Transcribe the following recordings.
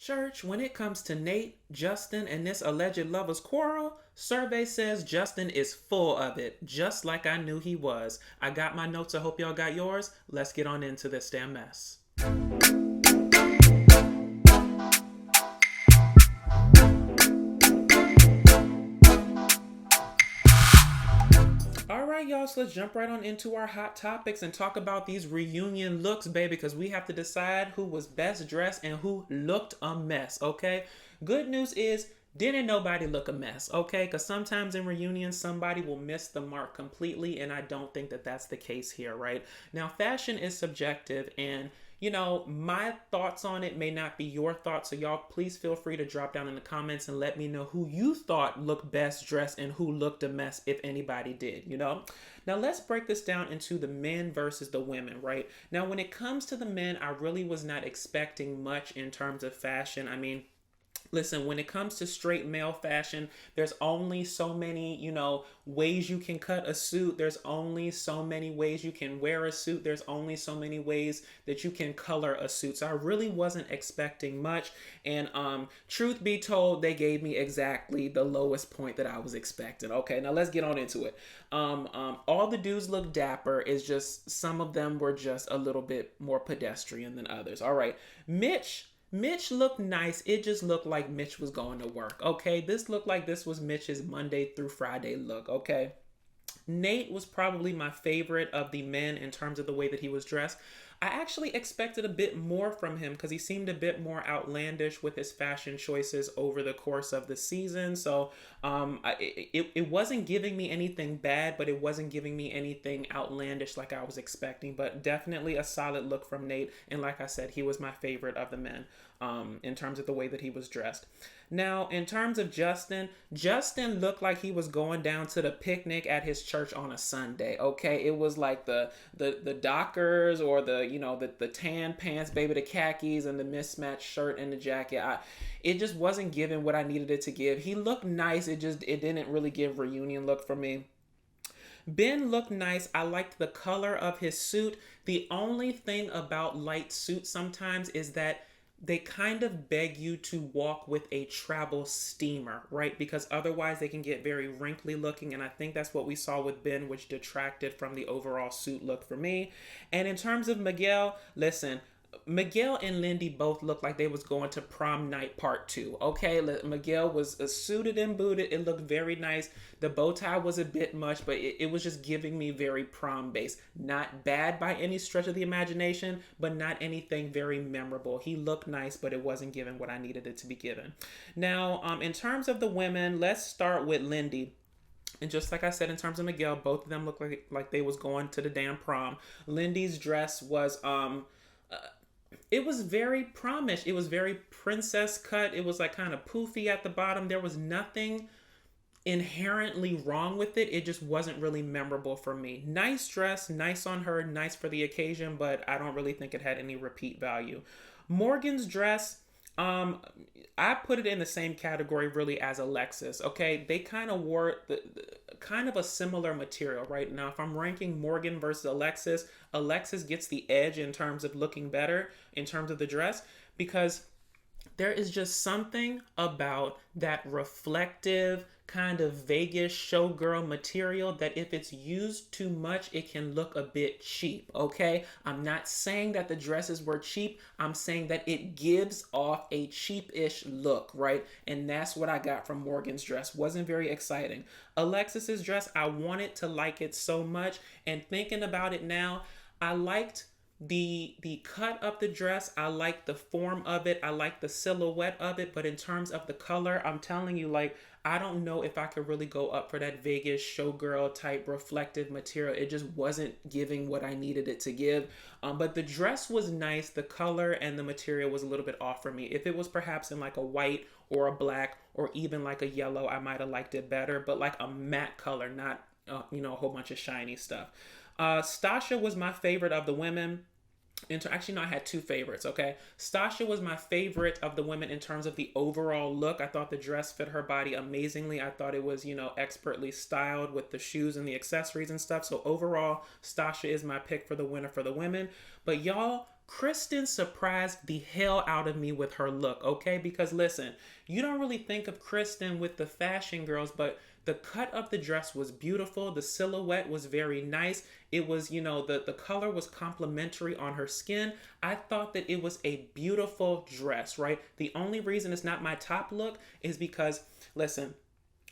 Church, when it comes to Nate, Justin, and this alleged lovers quarrel, survey says Justin is full of it, just like I knew he was. I got my notes, I hope y'all got yours. Let's get on into this damn mess. All right, y'all, so let's jump right on into our hot topics and talk about these reunion looks, baby, because we have to decide who was best dressed and who looked a mess, okay? Good news is, didn't nobody look a mess, okay? Because sometimes in reunions, somebody will miss the mark completely, and I don't think that that's the case here, right? Now, fashion is subjective, and my thoughts on it may not be your thoughts. So y'all please feel free to drop down in the comments and let me know who you thought looked best dressed and who looked a mess, if anybody did. Now let's break this down into the men versus the women, right? Now when it comes to the men, I really was not expecting much in terms of fashion. I mean, listen, when it comes to straight male fashion, there's only so many, ways you can cut a suit. There's only so many ways you can wear a suit. There's only so many ways that you can color a suit. So I really wasn't expecting much. And truth be told, they gave me exactly the lowest point that I was expecting. Okay, now let's get on into it. All the dudes look dapper. It's just some of them were just a little bit more pedestrian than others. All right, Mitch looked nice. It just looked like Mitch was going to work. Okay, this looked like this was Mitch's Monday through Friday look. Okay, Nate was probably my favorite of the men in terms of the way that he was dressed. I actually expected a bit more from him because he seemed a bit more outlandish with his fashion choices over the course of the season. So it wasn't giving me anything bad, but it wasn't giving me anything outlandish like I was expecting. But definitely a solid look from Nate. And like I said, he was my favorite of the men in terms of the way that he was dressed. Now, in terms of Justin looked like he was going down to the picnic at his church on a Sunday. Okay, it was like the Dockers or the tan pants, baby, the khakis and the mismatched shirt and the jacket. It just wasn't giving what I needed it to give. He looked nice. It didn't really give reunion look for me. Ben looked nice. I liked the color of his suit. The only thing about light suits sometimes is that they kind of beg you to walk with a travel steamer, right? Because otherwise they can get very wrinkly looking. And I think that's what we saw with Ben, which detracted from the overall suit look for me. And in terms of Miguel, listen, Miguel and Lindy both looked like they was going to prom night part 2. Okay, Miguel was suited and booted. It looked very nice. The bow tie was a bit much, but it was just giving me very prom based. Not bad by any stretch of the imagination, but not anything very memorable. He looked nice, but it wasn't given what I needed it to be given. Now, in terms of the women, let's start with Lindy. And just like I said, in terms of Miguel, both of them looked like they was going to the damn prom. Lindy's dress was it was very promish. It was very princess cut. It was like kind of poofy at the bottom. There was nothing inherently wrong with it. It just wasn't really memorable for me. Nice dress, nice on her, nice for the occasion, but I don't really think it had any repeat value. Morgan's dress, I put it in the same category really as Alexis. Okay, they kind of wore the kind of a similar material right now. If I'm ranking Morgan versus Alexis gets the edge in terms of looking better in terms of the dress because there is just something about that reflective kind of Vegas showgirl material that if it's used too much, it can look a bit cheap, okay? I'm not saying that the dresses were cheap. I'm saying that it gives off a cheap-ish look, right? And that's what I got from Morgan's dress. Wasn't very exciting. Alexis's dress, I wanted to like it so much. And thinking about it now, I liked the cut of the dress. I like the form of it. I like the silhouette of it. But in terms of the color, I'm telling you, like, I don't know if I could really go up for that Vegas showgirl type reflective material. It just wasn't giving what I needed it to give. But the dress was nice. The color and the material was a little bit off for me. If it was perhaps in like a white or a black or even like a yellow, I might have liked it better. But like a matte color, not a whole bunch of shiny stuff. Stasha was my favorite of the women. Actually, no, I had two favorites, okay? Stasha was my favorite of the women in terms of the overall look. I thought the dress fit her body amazingly. I thought it was, expertly styled with the shoes and the accessories and stuff. So overall, Stasha is my pick for the winner for the women. But y'all, Kristen surprised the hell out of me with her look, okay? Because listen, you don't really think of Kristen with the fashion girls, but the cut of the dress was beautiful. The silhouette was very nice. It was, the color was complementary on her skin. I thought that it was a beautiful dress, right? The only reason it's not my top look is because, listen,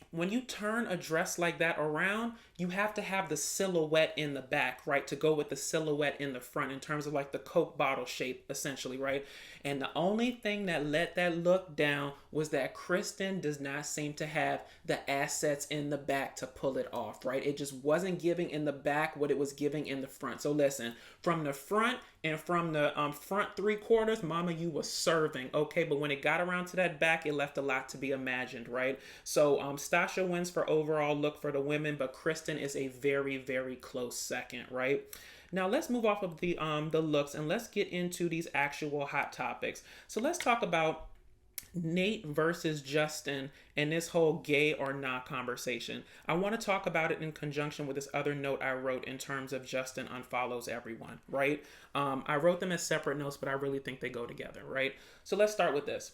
when you turn a dress like that around, you have to have the silhouette in the back, right? To go with the silhouette in the front in terms of like the Coke bottle shape, essentially, right? And the only thing that let that look down was that Kristen does not seem to have the assets in the back to pull it off, right? It just wasn't giving in the back what it was giving in the front. So listen, from the front and from the front 3/4, mama, you was serving, okay? But when it got around to that back, it left a lot to be imagined, right? So Stasha wins for overall look for the women, but Kristen is a very, very close second, right? Now let's move off of the looks and let's get into these actual hot topics. So let's talk about Nate versus Justin and this whole gay or not conversation. I want to talk about it in conjunction with this other note I wrote in terms of Justin unfollows everyone, right? I wrote them as separate notes, but I really think they go together, right? So let's start with this.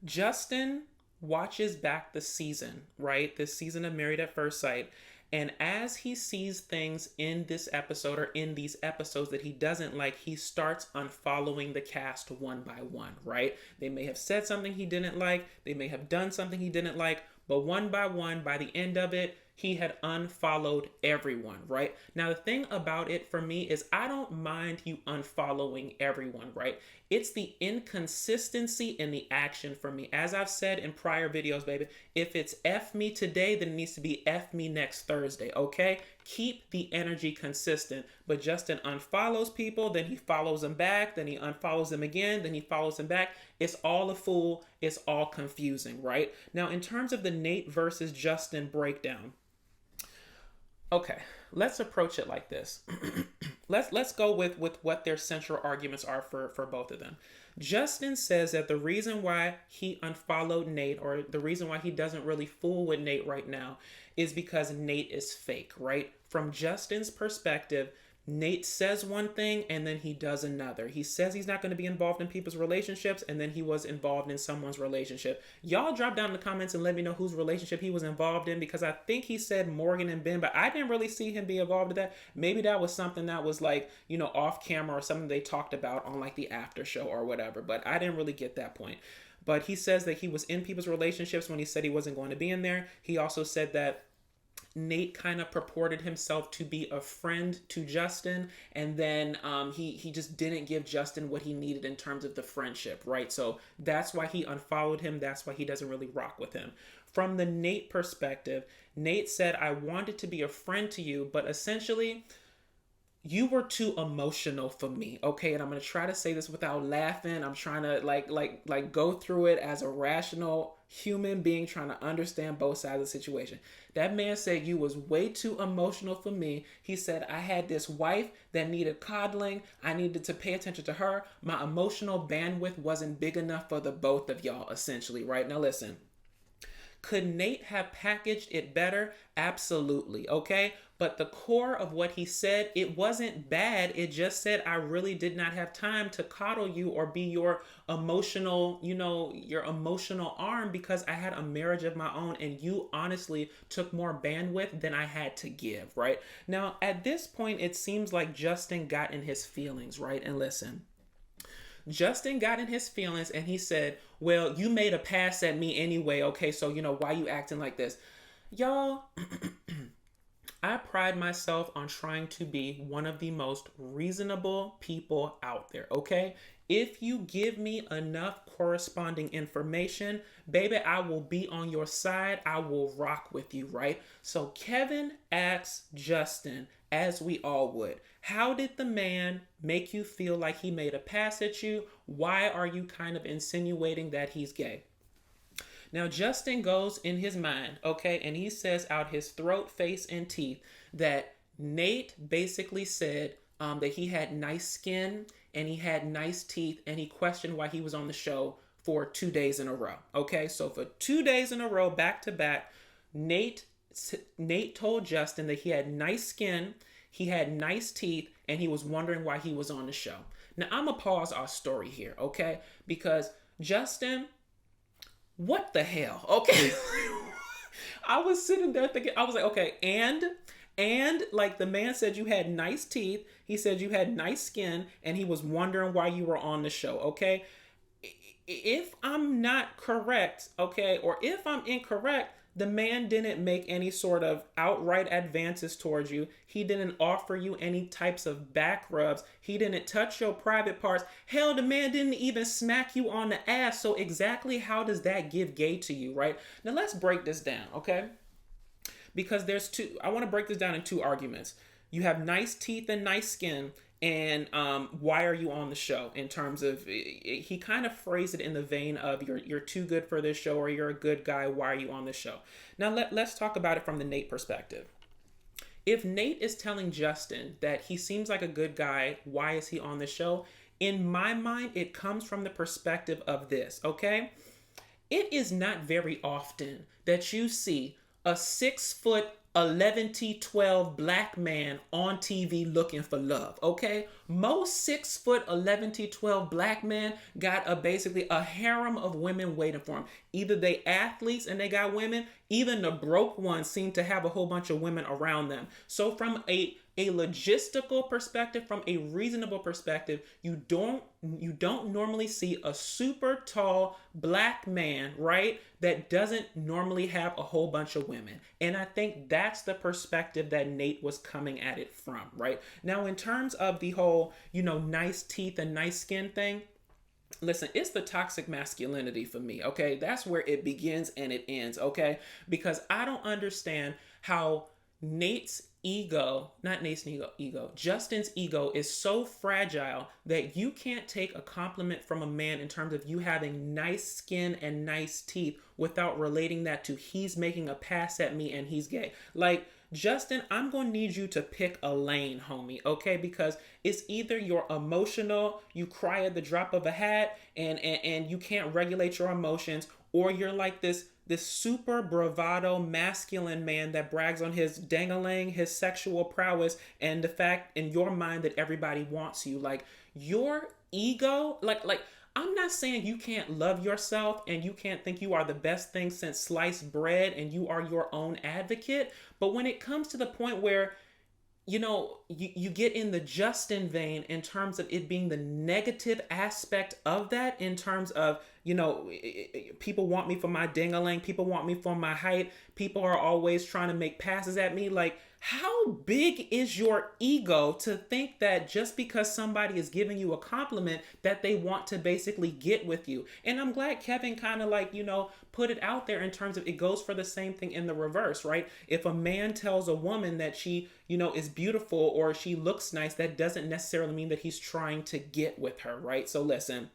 Justin watches back the season, right? This season of Married at First Sight. And as he sees things in this episode or in these episodes that he doesn't like, he starts unfollowing the cast one by one, right? They may have said something he didn't like. They may have done something he didn't like. But one by one, by the end of it, he had unfollowed everyone, right? Now, the thing about it for me is I don't mind you unfollowing everyone, right? It's the inconsistency in the action for me. As I've said in prior videos, baby, if it's F me today, then it needs to be F me next Thursday, okay? Keep the energy consistent. But Justin unfollows people, then he follows them back, then he unfollows them again, then he follows them back. It's all a fool. It's all confusing, right? Now, in terms of the Nate versus Justin breakdown, okay, let's approach it like this. Let's go with what their central arguments are for both of them. Justin says that the reason why he unfollowed Nate, or the reason why he doesn't really fool with Nate right now, is because Nate is fake, right? From Justin's perspective, Nate says one thing and then he does another. He says he's not going to be involved in people's relationships, and then he was involved in someone's relationship. Y'all drop down in the comments and let me know whose relationship he was involved in, because I think he said Morgan and Ben, but I didn't really see him be involved in that. Maybe that was something that was like, off camera or something they talked about on like the after show or whatever, but I didn't really get that point. But he says that he was in people's relationships when he said he wasn't going to be in there. He also said that Nate kind of purported himself to be a friend to Justin, and then he just didn't give Justin what he needed in terms of the friendship, right? So that's why he unfollowed him. That's why he doesn't really rock with him. From the Nate perspective, Nate said, I wanted to be a friend to you, but essentially you were too emotional for me, okay? And I'm gonna try to say this without laughing. I'm trying to like go through it as a rational human being, trying to understand both sides of the situation. That man said you was way too emotional for me. He said I had this wife that needed coddling. I needed to pay attention to her. My emotional bandwidth wasn't big enough for the both of y'all, essentially, right? Now listen. Could Nate have packaged it better? Absolutely, okay? But the core of what he said, it wasn't bad. It just said, I really did not have time to coddle you or be your emotional, your emotional arm, because I had a marriage of my own and you honestly took more bandwidth than I had to give, right? Now, at this point, it seems like Justin got in his feelings, right? And listen. Justin got in his feelings and he said, well, you made a pass at me anyway, okay, so, why you acting like this? Y'all, I pride myself on trying to be one of the most reasonable people out there, okay? If you give me enough corresponding information, baby, I will be on your side. I will rock with you, right? So Kevin asks Justin, as we all would, how did the man make you feel like he made a pass at you? Why are you kind of insinuating that he's gay? Now, Justin goes in his mind, okay, and he says out his throat, face, and teeth that Nate basically said that he had nice skin and he had nice teeth, and he questioned why he was on the show for 2 days in a row, okay? So for 2 days in a row, back to back, Nate told Justin that he had nice skin, he had nice teeth, and he was wondering why he was on the show. Now, I'm going to pause our story here, okay? Because Justin, what the hell? Okay. I was sitting there thinking, I was like, okay, and like the man said you had nice teeth, he said you had nice skin, and he was wondering why you were on the show, okay? If I'm not correct, okay, or if I'm incorrect, the man didn't make any sort of outright advances towards you. He didn't offer you any types of back rubs. He didn't touch your private parts. Hell, the man didn't even smack you on the ass. So exactly how does that give gay to you, right? Now let's break this down, okay? Because I want to break this down in two arguments. You have nice teeth and nice skin, and why are you on the show? In terms of, he kind of phrased it in the vein of you're too good for this show, or you're a good guy, why are you on the show? Now let's talk about it from the Nate perspective. If Nate is telling Justin that he seems like a good guy, why is he on the show? In my mind, it comes from the perspective of this, okay? It is not very often that you see a 6', 11T12 black man on TV looking for love, okay? Most 6', 11T12 black men got basically a harem of women waiting for him. Either they athletes and they got women, even the broke ones seem to have a whole bunch of women around them. So from a logistical perspective, from a reasonable perspective, you don't normally see a super tall black man, right, that doesn't normally have a whole bunch of women. And I think that's the perspective that Nate was coming at it from, right? Now, in terms of the whole, nice teeth and nice skin thing, listen, it's the toxic masculinity for me, okay? That's where it begins and it ends, okay? Because I don't understand how Justin's ego is so fragile that you can't take a compliment from a man in terms of you having nice skin and nice teeth without relating that to he's making a pass at me and he's gay. Like, Justin, I'm going to need you to pick a lane, homie, okay? Because it's either you're emotional, you cry at the drop of a hat, and you can't regulate your emotions, or you're like this super bravado masculine man that brags on his dang-a-lang, his sexual prowess, and the fact in your mind that everybody wants you. Like, your ego, like I'm not saying you can't love yourself and you can't think you are the best thing since sliced bread and you are your own advocate. But when it comes to the point where, you get in the Justin vein in terms of it being the negative aspect of that, in terms of, people want me for my ding-a-ling, people want me for my height, people are always trying to make passes at me. Like, how big is your ego to think that just because somebody is giving you a compliment that they want to basically get with you? And I'm glad Kevin kind of put it out there in terms of it goes for the same thing in the reverse, right? If a man tells a woman that she, is beautiful or she looks nice, that doesn't necessarily mean that he's trying to get with her, right? So listen,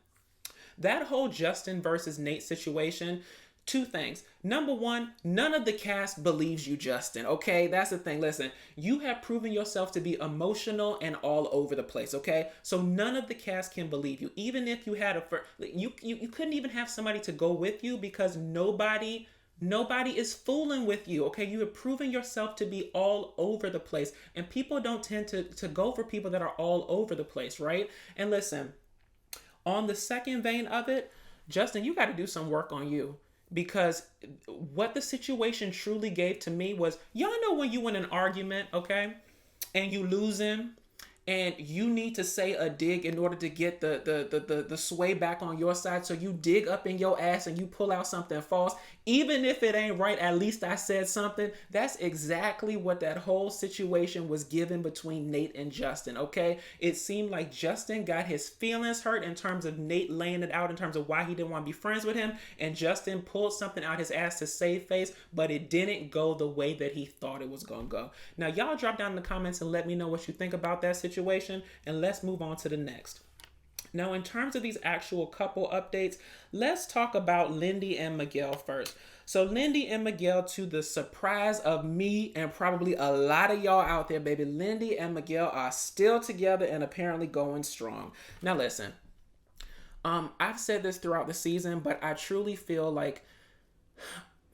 that whole Justin versus Nate situation, two things. Number one, none of the cast believes you, Justin, okay? That's the thing. Listen, you have proven yourself to be emotional and all over the place, okay? So none of the cast can believe you. Even if you had you couldn't even have somebody to go with you because nobody is fooling with you, okay? You have proven yourself to be all over the place, and people don't tend to go for people that are all over the place, right? And listen, on the second vein of it, Justin, you got to do some work on you. Because what the situation truly gave to me was, y'all know when you win an argument, okay, and you losing, and you need to say a dig in order to get the sway back on your side. So you dig up in your ass and you pull out something false. Even if it ain't right, at least I said something. That's exactly what that whole situation was given between Nate and Justin, okay? It seemed like Justin got his feelings hurt in terms of Nate laying it out in terms of why he didn't want to be friends with him. And Justin pulled something out his ass to save face, but it didn't go the way that he thought it was going to go. Now, y'all drop down in the comments and let me know what you think about that situation, and let's move on to the next. Now, in terms of these actual couple updates, let's talk about Lindy and Miguel first. So Lindy and Miguel, to the surprise of me and probably a lot of y'all out there, baby, Lindy and Miguel are still together and apparently going strong. Now, listen, I've said this throughout the season, but I truly feel like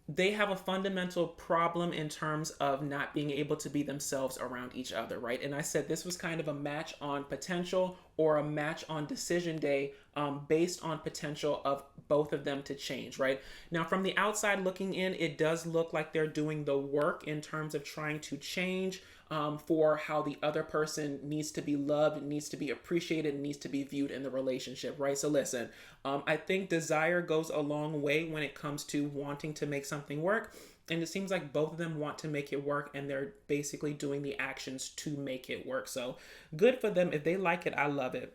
they have a fundamental problem in terms of not being able to be themselves around each other, right? And I said this was kind of a match on potential or a match on decision day, based on potential of both of them to change, right? Now, from the outside looking in, it does look like they're doing the work in terms of trying to change, for how the other person needs to be loved, needs to be appreciated, needs to be viewed in the relationship, right? So listen, I think desire goes a long way when it comes to wanting to make something work. And it seems like both of them want to make it work, and they're basically doing the actions to make it work. So good for them. If they like it, I love it.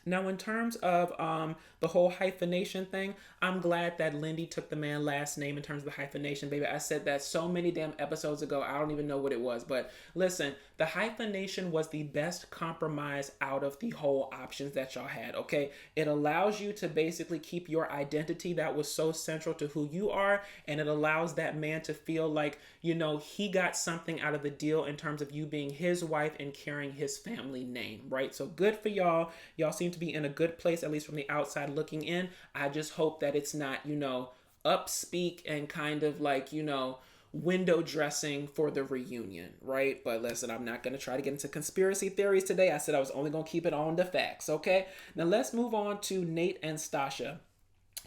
Now, in terms of the whole hyphenation thing, I'm glad that Lindy took the man last name in terms of the hyphenation, baby. I said that so many damn episodes ago. I don't even know what it was. But listen, the hyphenation was the best compromise out of the whole options that y'all had, okay? It allows you to basically keep your identity that was so central to who you are, and it allows that man to feel like, you know, he got something out of the deal in terms of you being his wife and carrying his family name, right? So good for y'all. Y'all seem to be in a good place, at least from the outside looking in. I just hope that it's not, you know, upspeak and kind of like, you know, window dressing for the reunion, right? But listen, I'm not going to try to get into conspiracy theories today. I said I was only going to keep it on the facts, okay? Now let's move on to Nate and Stasha.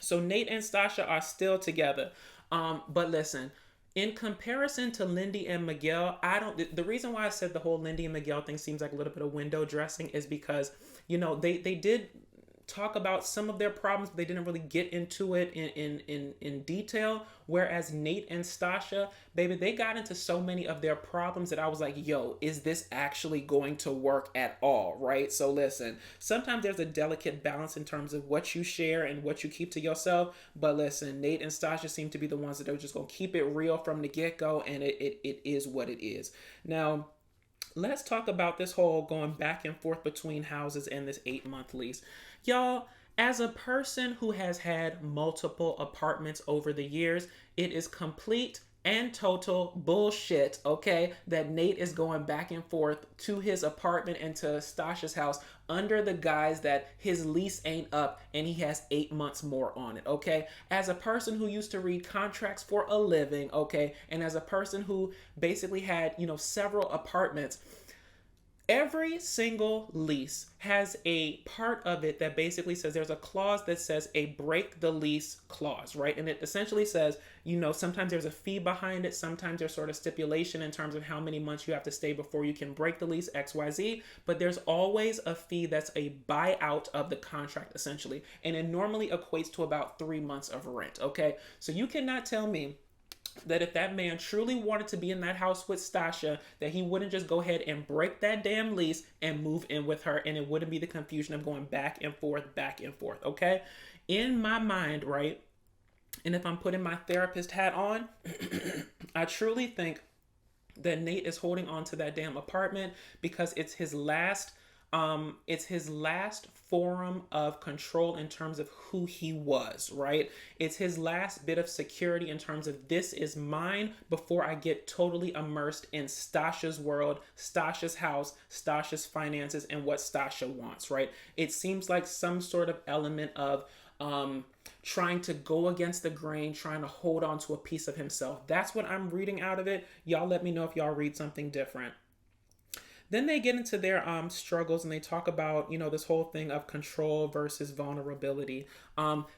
So Nate and Stasha are still together. But listen, in comparison to Lindy and Miguel, the reason why I said the whole Lindy and Miguel thing seems like a little bit of window dressing is because, you know, they did talk about some of their problems, but they didn't really get into it in detail. Whereas Nate and Stasha, baby, they got into so many of their problems that I was like, yo, is this actually going to work at all, right? So listen, sometimes there's a delicate balance in terms of what you share and what you keep to yourself. But listen, Nate and Stasha seem to be the ones that are just going to keep it real from the get-go, and it is what it is. Now, let's talk about this whole going back and forth between houses and this 8-month lease. Y'all, as a person who has had multiple apartments over the years, it is complete and total bullshit, okay, that Nate is going back and forth to his apartment and to Stasha's house under the guise that his lease ain't up and he has 8 months more on it, okay? As a person who used to read contracts for a living, okay, and as a person who basically had, you know, several apartments, every single lease has a part of it that basically says there's a clause that says a break the lease clause, right? And it essentially says, you know, sometimes there's a fee behind it. Sometimes there's sort of stipulation in terms of how many months you have to stay before you can break the lease, XYZ. But there's always a fee that's a buyout of the contract, essentially. And it normally equates to about 3 months of rent, okay? So you cannot tell me that if that man truly wanted to be in that house with Stasha, that he wouldn't just go ahead and break that damn lease and move in with her, and it wouldn't be the confusion of going back and forth, okay? In my mind, right, and if I'm putting my therapist hat on, I truly think that Nate is holding on to that damn apartment because it's his last forum of control in terms of who he was, right? It's his last bit of security in terms of this is mine before I get totally immersed in Stasha's world, Stasha's house, Stasha's finances, and what Stasha wants, right? It seems like some sort of element of trying to go against the grain, trying to hold on to a piece of himself. That's what I'm reading out of it. Y'all let me know if y'all read something different. Then they get into their struggles and they talk about, you know, this whole thing of control versus vulnerability.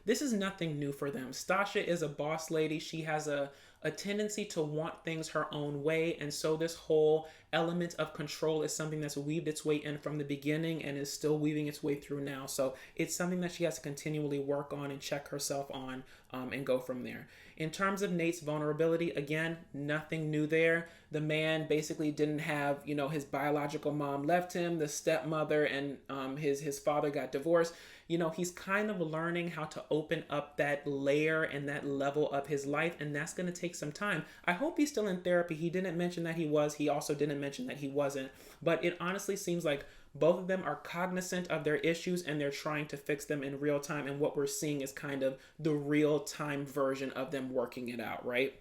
This is nothing new for them. Stasha is a boss lady. She has a tendency to want things her own way. And so this whole element of control is something that's weaved its way in from the beginning and is still weaving its way through now. So it's something that she has to continually work on and check herself on, and go from there. In terms of Nate's vulnerability, again, nothing new there. The man basically didn't have, you know, his biological mom left him, the stepmother and his father got divorced. You know, he's kind of learning how to open up that layer and that level of his life, and that's going to take some time. I hope he's still in therapy. He didn't mention that he was. He also didn't mention that he wasn't. But it honestly seems like both of them are cognizant of their issues and they're trying to fix them in real time. And what we're seeing is kind of the real time version of them working it out, right?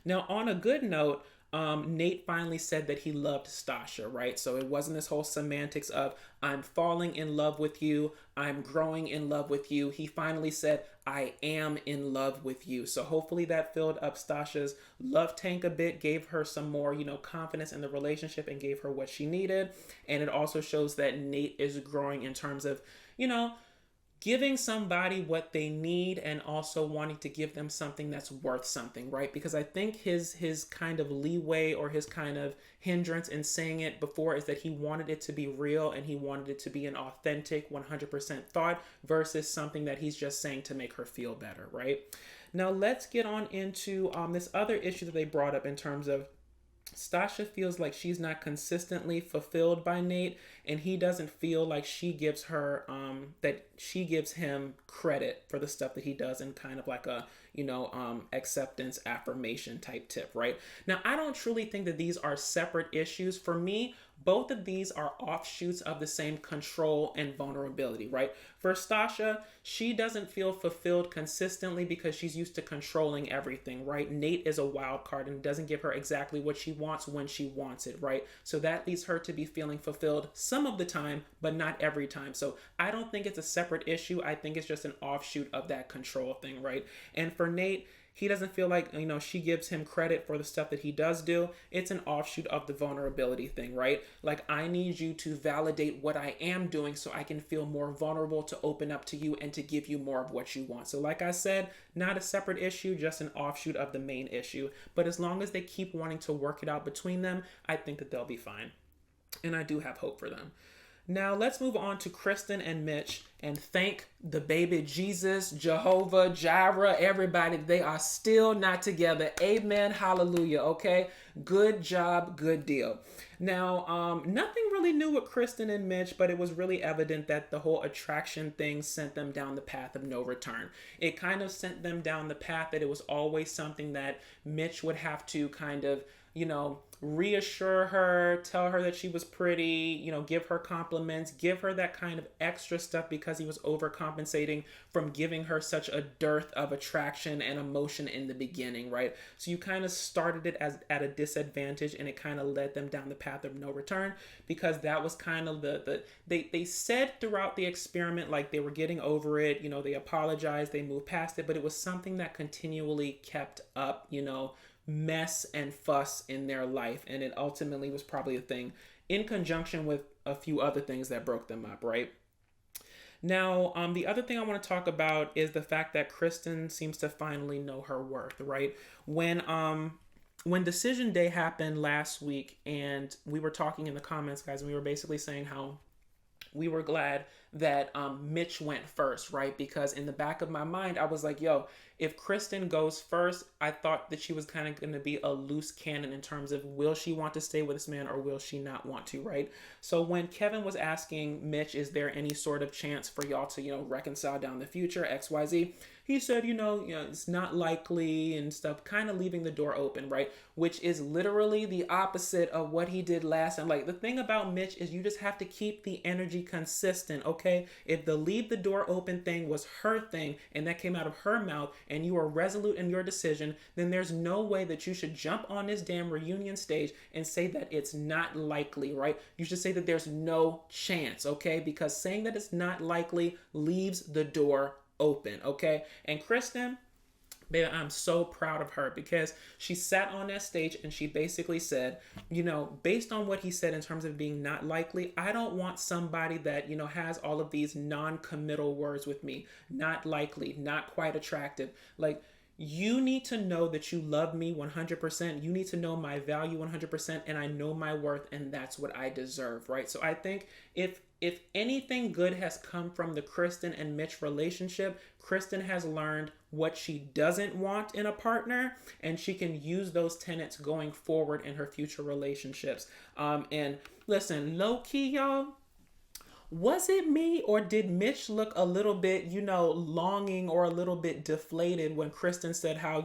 Now, on a good note, Nate finally said that he loved Stasha, right? So it wasn't this whole semantics of I'm falling in love with you, I'm growing in love with you. He finally said, I am in love with you. So hopefully that filled up Stasha's love tank a bit, gave her some more, confidence in the relationship and gave her what she needed. And it also shows that Nate is growing in terms of, giving somebody what they need and also wanting to give them something that's worth something, right? Because I think his kind of leeway or his kind of hindrance in saying it before is that he wanted it to be real and he wanted it to be an authentic 100% thought versus something that he's just saying to make her feel better, right? Now let's get on into this other issue that they brought up in terms of Stasha feels like she's not consistently fulfilled by Nate, and he doesn't feel like she gives her that she gives him credit for the stuff that he does in kind of like a acceptance affirmation type tip, right? Now I don't truly think that these are separate issues. For me, both of these are offshoots of the same control and vulnerability, right? For Stasha, she doesn't feel fulfilled consistently because she's used to controlling everything, right? Nate is a wild card and doesn't give her exactly what she wants when she wants it, right? So that leads her to be feeling fulfilled some of the time, but not every time. So I don't think it's a separate issue. I think it's just an offshoot of that control thing, right? And for Nate, he doesn't feel like, she gives him credit for the stuff that he does do. It's an offshoot of the vulnerability thing, right? Like, I need you to validate what I am doing so I can feel more vulnerable to open up to you and to give you more of what you want. So like I said, not a separate issue, just an offshoot of the main issue. But as long as they keep wanting to work it out between them, I think that they'll be fine. And I do have hope for them. Now let's move on to Kristen and Mitch, and thank the baby Jesus, Jehovah, Jireh, everybody. They are still not together. Amen. Hallelujah. Okay. Good job. Good deal. Now, nothing really new with Kristen and Mitch, but it was really evident that the whole attraction thing sent them down the path of no return. It kind of sent them down the path that it was always something that Mitch would have to kind of, reassure her, tell her that she was pretty, give her compliments, give her that kind of extra stuff because he was overcompensating from giving her such a dearth of attraction and emotion in the beginning, right? So you kind of started it as at a disadvantage, and it kind of led them down the path of no return because that was kind of they said throughout the experiment like they were getting over it, they apologized, they moved past it, but it was something that continually kept up, mess and fuss in their life, and it ultimately was probably a thing in conjunction with a few other things that broke them up, right? Now, the other thing I want to talk about is the fact that Kristen seems to finally know her worth, right? When decision day happened last week, and we were talking in the comments, guys, and we were basically saying how we were glad that Mitch went first, right? Because in the back of my mind, I was like, yo, if Kristen goes first, I thought that she was kind of going to be a loose cannon in terms of will she want to stay with this man or will she not want to, right? So when Kevin was asking Mitch, is there any sort of chance for y'all to, reconcile down the future, XYZ, he said, it's not likely and stuff, kind of leaving the door open, right? Which is literally the opposite of what he did last. And like the thing about Mitch is you just have to keep the energy consistent, okay? If the leave the door open thing was her thing and that came out of her mouth and you are resolute in your decision, then there's no way that you should jump on this damn reunion stage and say that it's not likely, right? You should say that there's no chance, okay? Because saying that it's not likely leaves the door open, okay? And Kristen, baby, I'm so proud of her because she sat on that stage and she basically said, based on what he said in terms of being not likely, I don't want somebody that, has all of these non-committal words with me. Not likely, not quite attractive. Like, you need to know that you love me 100%. You need to know my value 100%, and I know my worth, and that's what I deserve, right? So I think if anything good has come from the Kristen and Mitch relationship, Kristen has learned what she doesn't want in a partner, and she can use those tenets going forward in her future relationships. And listen, low key, y'all, Was it me, or did Mitch look a little bit, longing or a little bit deflated when Kristen said how,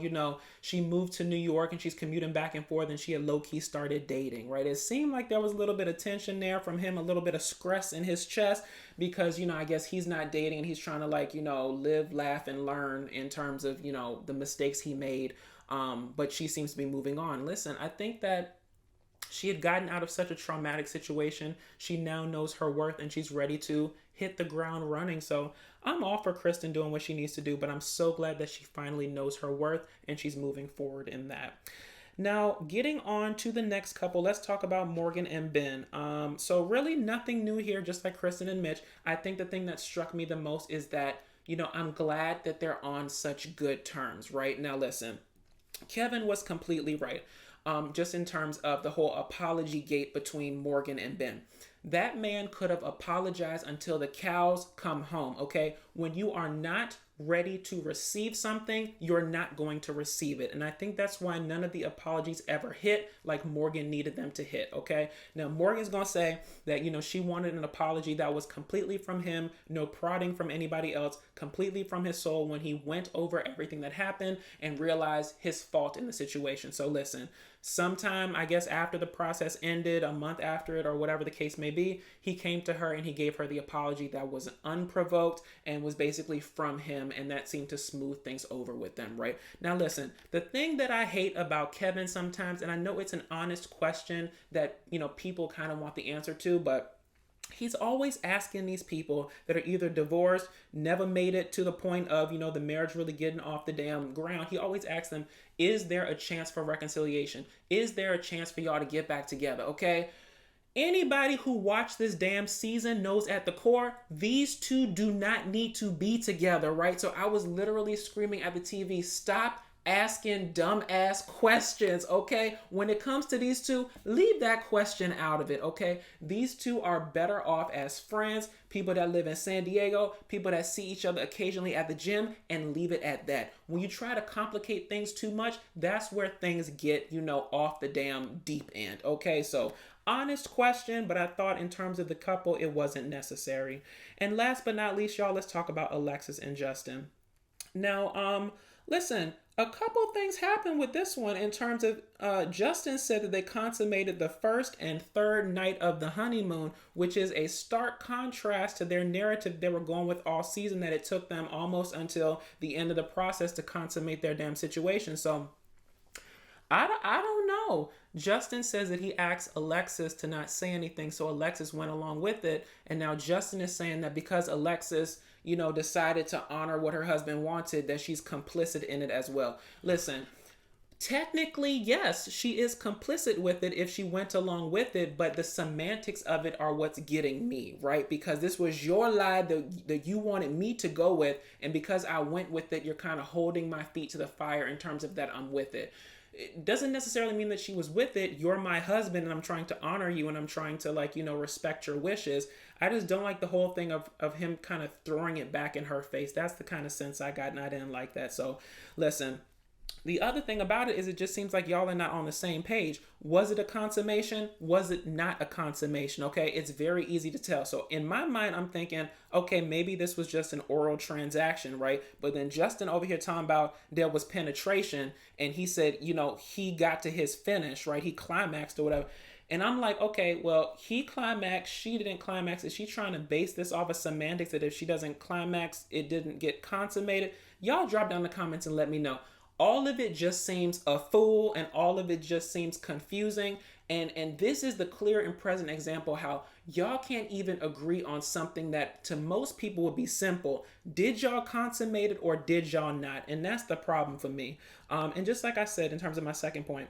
she moved to New York and she's commuting back and forth and she had low-key started dating, right? It seemed like there was a little bit of tension there from him, a little bit of stress in his chest because, I guess he's not dating and he's trying to live, laugh, and learn in terms of, the mistakes he made. But she seems to be moving on. Listen, I think that she had gotten out of such a traumatic situation. She now knows her worth and she's ready to hit the ground running. So I'm all for Kristen doing what she needs to do, but I'm so glad that she finally knows her worth and she's moving forward in that. Now, getting on to the next couple, let's talk about Morgan and Ben. So really nothing new here, just like Kristen and Mitch. I think the thing that struck me the most is that, I'm glad that they're on such good terms, right? Now, listen, Kevin was completely right. Just in terms of the whole apology gate between Morgan and Ben. That man could have apologized until the cows come home, okay? When you are not ready to receive something, you're not going to receive it. And I think that's why none of the apologies ever hit like Morgan needed them to hit, okay? Now, Morgan's going to say that, she wanted an apology that was completely from him, no prodding from anybody else, completely from his soul when he went over everything that happened and realized his fault in the situation. So listen, sometime, I guess, after the process ended, a month after it or whatever the case may be, he came to her and he gave her the apology that was unprovoked and was basically from him, and that seemed to smooth things over with them, right? Now listen, the thing that I hate about Kevin sometimes, and I know it's an honest question that, people kind of want the answer to, but he's always asking these people that are either divorced, never made it to the point of, the marriage really getting off the damn ground. He always asks them, is there a chance for reconciliation? Is there a chance for y'all to get back together? Okay. Anybody who watched this damn season knows at the core, these two do not need to be together, right? So I was literally screaming at the TV, stop asking dumbass questions, okay? When it comes to these two, leave that question out of it, okay? These two are better off as friends, people that live in San Diego, people that see each other occasionally at the gym, and leave it at that. When you try to complicate things too much, that's where things get, off the damn deep end, okay? So honest question, but I thought in terms of the couple, it wasn't necessary. And last but not least, y'all, let's talk about Alexis and Justin. Now, listen, a couple things happened with this one in terms of Justin said that they consummated the first and third night of the honeymoon, which is a stark contrast to their narrative they were going with all season, that it took them almost until the end of the process to consummate their damn situation. So I don't know. Justin says that he asked Alexis to not say anything, so Alexis went along with it. And now Justin is saying that because Alexis, decided to honor what her husband wanted, that she's complicit in it as well. Listen, technically, yes, she is complicit with it if she went along with it, but the semantics of it are what's getting me, right? Because this was your lie that you wanted me to go with, and because I went with it, you're kind of holding my feet to the fire in terms of that I'm with it. It doesn't necessarily mean that she was with it. You're my husband and I'm trying to honor you and I'm trying to respect your wishes. I just don't like the whole thing of him kind of throwing it back in her face. That's the kind of sense I got, and I didn't like that. So listen, the other thing about it is it just seems like y'all are not on the same page. Was it a consummation? Was it not a consummation? Okay, it's very easy to tell. So in my mind, I'm thinking, okay, maybe this was just an oral transaction, right? But then Justin over here talking about there was penetration, and he said, he got to his finish, right? He climaxed or whatever. And I'm like, okay, well, he climaxed, she didn't climax. Is she trying to base this off of semantics that if she doesn't climax, it didn't get consummated? Y'all drop down the comments and let me know. All of it just seems a fool, and all of it just seems confusing. And this is the clear and present example how y'all can't even agree on something that to most people would be simple. Did y'all consummate it or did y'all not? And that's the problem for me. And just like I said, in terms of my second point,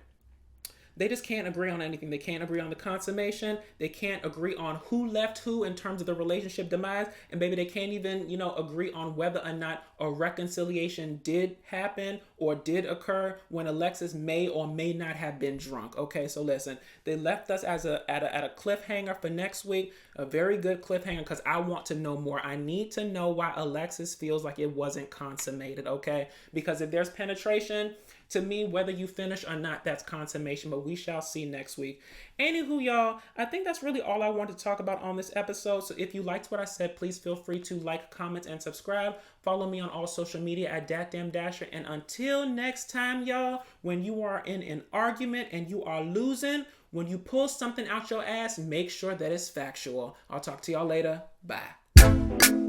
they just can't agree on anything. They can't agree on the consummation. They can't agree on who left who in terms of the relationship demise. And maybe they can't even, agree on whether or not a reconciliation did happen or did occur when Alexis may or may not have been drunk. Okay, so listen, they left us at a cliffhanger for next week. A very good cliffhanger because I want to know more. I need to know why Alexis feels like it wasn't consummated, okay? Because if there's penetration, to me, whether you finish or not, that's consummation. But we shall see next week. Anywho, y'all, I think that's really all I want to talk about on this episode. So if you liked what I said, please feel free to like, comment, and subscribe. Follow me on all social media at DatDamnDasher. And until next time, y'all, when you are in an argument and you are losing, when you pull something out your ass, make sure that it's factual. I'll talk to y'all later. Bye.